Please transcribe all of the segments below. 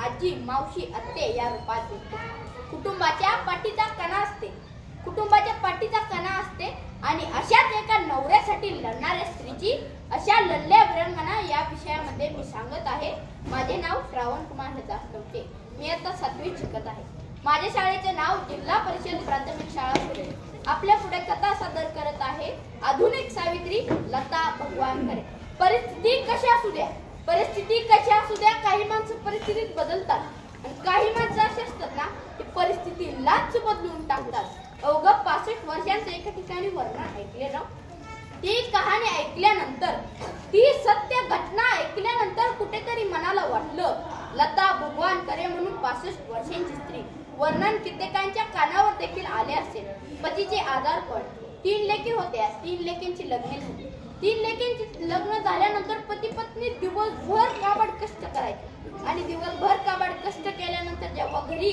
आजी, मावशी, आत्ते या रूपात दिसते. कुटुंबाच्या पाठीचा कणा असते, कुटुंबाच्या पाठीचा कणा असते आणि अशाच एका नवऱ्यासाठी लढणाऱ्या स्त्रीची अशा लढल्या विरंगना या विषयामध्ये मी सांगत आहे. माझे नाव श्रावण कुमार हरदास लवटे. मी आता 7वीत शिकत आहे. माझ्या शाळेचे नाव जिल्हा परिषद प्राथमिक शाळा पुणे. आपल्या पुढे कथा सादर करत आहे आधुनिक सावित्री लता भगवानकर. परिस्थिती कशी असू द्या, परिस्थिती कशी असू द्या, काही माणसं परिस्थितीत बदलतात आणि काही माणसं अशी असतात ना ती परिस्थितीलाच बदलून टाकतात. अवघं 65 वर्षांचं एका ठिकाणी वर्णन ऐकले ना. ती कहाणी ऐकल्यानंतर, ती सत्य घटना ऐकल्यानंतर कुठेतरी मनाला वाटलं लता भगवानकर म्हणून 65 वर्षांची स्त्री. वर्णन कित्येकांच्या कानावर देखील आले असेल. पतीचे आजारपण, 3 लेकी होत्या, 3 लेकींची लग्न झाली. 3 लेकींची लग्न झाल्यानंतर पती पत्नी दिवसभर काबाड कष्ट करायचे आणि दिवसभर काबाड कष्ट केल्यानंतर जेव्हा घरी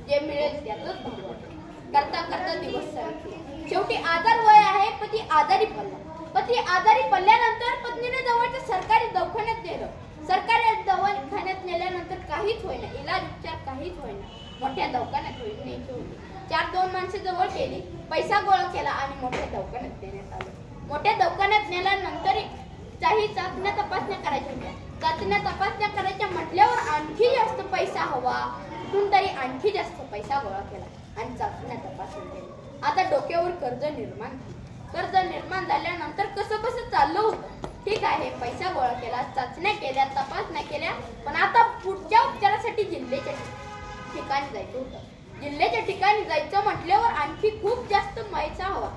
जे मिळेल त्यातच भागवत करता करता दिवस सरकले. शेवटी आजार वय आहे, पती आजारी पडला. पती आजारी पडल्यानंतर पत्नीने जवळच्या सरकारी दवाखान्यात नेलं. सरकारी दवाखान्यात नेल्यानंतर काहीच होईना, इलाज उपचार काहीच होईना. मोठ्या दवाखान्यात न्यायची होती. 4-2 माणसे जवळ केली, पैसा गोळा केला आणि मोठ्या दवाखान्यात नेण्यात आले. मोठ्या दवाखान्यात नेल्यानंतर काही चाचण्या तपासण्या करायच्या होत्या. चाचण्या तपासण्या करायच्या म्हटल्यावर आणखी जास्त पैसा हवा. कुठून तरी आणखी जास्त पैसा गोळा केला आणि चाचण्या तपासण्या केल्या. आता डोक्यावर कर्ज निर्माण झालं. कर्ज निर्माण झाल्यानंतर कसं चाललं होतं. ठीक आहे, पैसा गोळा केला, चाचण्या केल्या, तपासण्या केल्या, पण आता पुढच्या उपचारासाठी जिल्ह्याच्या ठिकाणी जायचं होतं. जिल्ह्याच्या ठिकाणी जायचं म्हटल्यावर आणखी खूप जास्त पैसा हवा.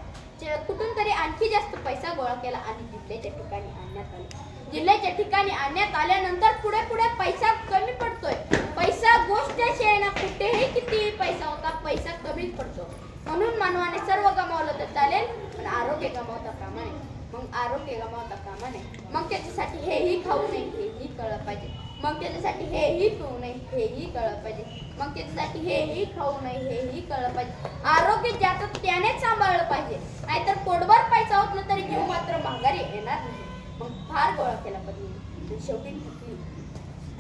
कुठून तरी आणखी जास्त पैसा गोळा केला आणि जिल्ह्याच्या ठिकाणी आणण्यात आले. जिल्ह्याच्या ठिकाणी आणण्यात आल्यानंतर पुढे पैसा कमी पडतोय. पैसा गोष्ट अशी आहे ना, कुठेही किती पैसा होता, पैसा कमीच पडतो. म्हणून मानवाने सर्व गमावलं तर चालेल, पण आरोग्य गमावता कामा नये. मग आरोग्य गमावता कामा नये. मग त्याच्यासाठी हेही खाऊ नये हेही कळलं पाहिजे. मग त्याच्यासाठी हेही पिऊ नये हेही कळलं पाहिजे. मग त्याच्यासाठी हेही खाऊ नये हेही कळलं पाहिजे. आरोग्य ज्याचं त्यानेच सांभाळलं पाहिजे. नाहीतर पोटभर पैसा होत ना तरी जीव मात्र माघारी येणार नाही. मग फार गोळा केला पत्नी,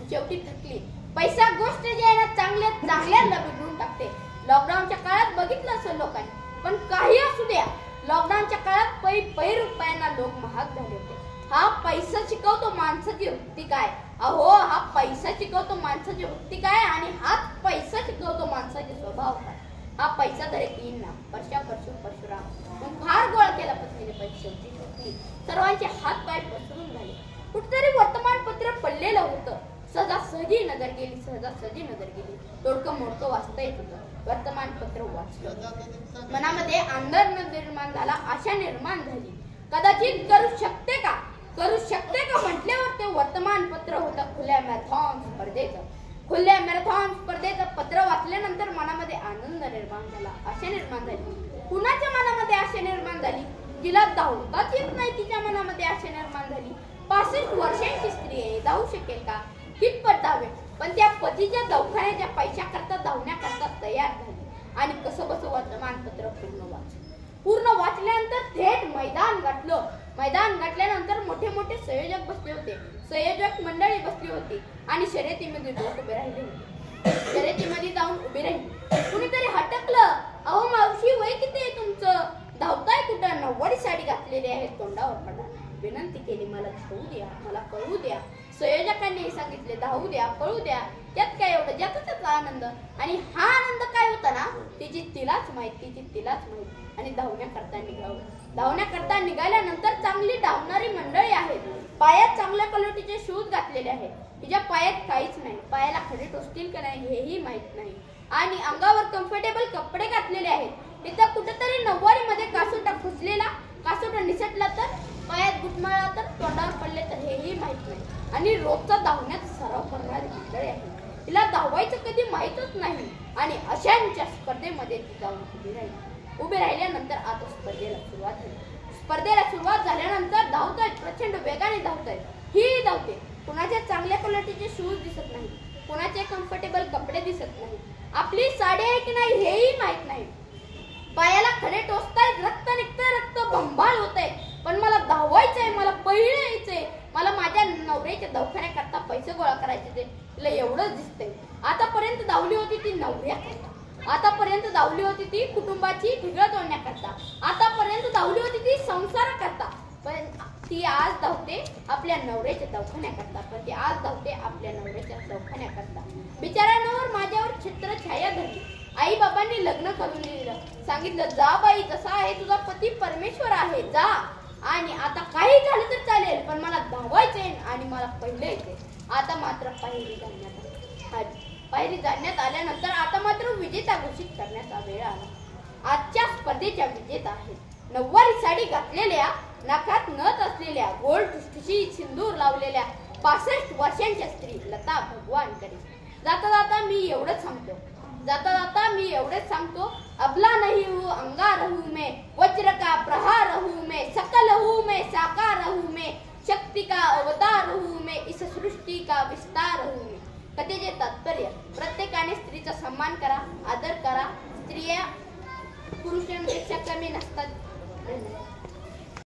शेवटी थकली. पैसा गोष्ट जी आहे ना चांगल्याला बिघडून टाकते. लॉकडाऊनच्या काळात बघितलं असं लोकांनी, पण काही असू द्या, लॉकडाऊनच्या काळात पै रुपयांना लोक महाग झाले होते. हा पैसा शिकवतो माणसाची वृत्ती काय. अहो, हा पैसा शिकवतो माणसाची वृत्ती काय आणि हाच पैसा शिकवतो माणसाचे स्वभाव काय. हा पैसा तरी 3 ना परशुराम. मग फार गोळा केला पत्नीने, पण शेवटी सर्वांचे हात पाय पसरून झाले. कुठेतरी वर्तमानपत्र पडलेलं होतं. सहजासहजी नजर गेली. तोडकं मोडकं वाचता येत होतं. वर्तमानपत्र वाचलं. मनामध्ये आनंद निर्माण झाला, आशा निर्माण झाली. कदाचित करू शकते का म्हटल्यावर ते वर्तमानपत्र होतं खुल्या मॅरेथॉन स्पर्धेचं पत्र वाचल्यानंतर मनामध्ये आनंद निर्माण झाला, आशा निर्माण झाली. कुणाच्या मनामध्ये आशा निर्माण झाली? जिला धावताच येत नाही तिच्या मनामध्ये आशा निर्माण झाली. 65 वर्षांची स्त्री आहे, धावू शकेल का? कितपत धावेल? पण त्या पतीच्या दवाखान्याच्या पैशाकरता धावण्याकरता तयार झाली आणि कसं वर्तमानपत्र पूर्ण वाचल्यानंतर थेट मैदान गाठलं. मैदान गाठल्यानंतर मोठे संयोजक बसले होते, संयोजक मंडळी बसली होती आणि शर्यतीमध्ये लोक उभे राहिले होते. शर्यतीमध्ये जाऊन उभे राहिले. कुणीतरी हटकलं, अहो मावशी, वय किती आहे तुमचं? धावताय कुठं? 90 साडी घातलेली आहे, तोंडावर पडा. विनंती केली, मला धावू द्या, मला पळू द्या. संयोजकांनी सांगितले, धावू द्या, पळू द्या, त्यात काय एवढं, ज्याचा आनंद. आणि हा आनंद काय होता ना, तिलाच माहित. आणि धावण्याकरता निघाल्यानंतर चांगली धावणारी मंडळी आहेत. पायात चांगल्या क्वालिटीचे शूज घातलेले आहेत. तिच्या पायात काहीच नाही, पायाला खडे टोचतील का नाही हेही माहित नाही. आणि अंगावर कम्फर्टेबल कपडे घातलेले आहेत. तिथं कुठेतरी 90 मध्ये कासोटा फुसलेला, कासोटा निसटला तर, पायात गुटमळला तर, तोंडावर पडले तर हेही माहित नाही. आणि रोजचा धावण्याचा सराव करणारी मंडळी आहे. तिला धावायचं कधी माहीतच नाही. आणि अशांच्या स्पर्धेमध्ये ती जाऊन उभी राहिल्यानंतर आता स्पर्धेला सुरुवात झाल्यानंतर धावतायत, प्रचंड वेगाने धावतायत. ही धावते. कुणाच्या चांगल्या क्वालिटीचे शूज दिसत नाही, कुणाचे कम्फर्टेबल कपडे दिसत नाही, आपली साडी आहे की नाही हेही माहित नाही. पायाला खडे टोचतायत, रक्त निघतंय, रक्त बंबाळ होतंय. पण मला धावायचंय, मला पहिले यायचंय, मला माझ्या नवऱ्याच्या दवाखान्याकरता पैसे गोळा करायचे. तिला एवढंच दिसतंय. आतापर्यंत धावली होती ती नवऱ्याकरता, आतापर्यंत धावली होती ती कुटुंबाची ढिगळं तोडण्याकरता, आतापर्यंत धावली होती ती संसाराकरता, पण ती आज धावते आपल्या नवऱ्याच्या दवाखान्याकरता, पण ती आज धावते आपल्या नवऱ्याच्या दवाखान्याकरता. बिचाऱ्यांवर माझ्यावर छत्रछाया धरली. आई बाबांनी लग्न करून दिलं, सांगितलं जा बाई, जसा आहे तुझा पती परमेश्वर आहे, जा. आणि आता काही झालं तर चालेल, पण मला धावायचंय आणि मला पहिले येते. आता मात्र पायरी जाण्यात आल्यानंतर आता मात्र विजेता घोषित करण्याचा वेळ आला. आजच्या स्पर्धेच्या विजेता आहेत नऊवारी साडी घातलेल्या, नाकात नथ असलेल्या, गोल ठुसठुशीत सिंदूर लावलेल्या 65 वर्षांच्या स्त्री लता भगवानकडे. जाता जाता मी एवढंच सांगतो, अबला नहीं हूँ, अंगार हूँ मैं, वज्र का प्रहार हूँ मैं, सकल हूँ मैं, साकार हूँ मैं, शक्ति का अवतार हूँ मैं, इस सृष्टि का विस्तार हूँ मैं. कथेचे तात्पर्य, प्रत्येकाने स्त्रीचा सन्मान करा,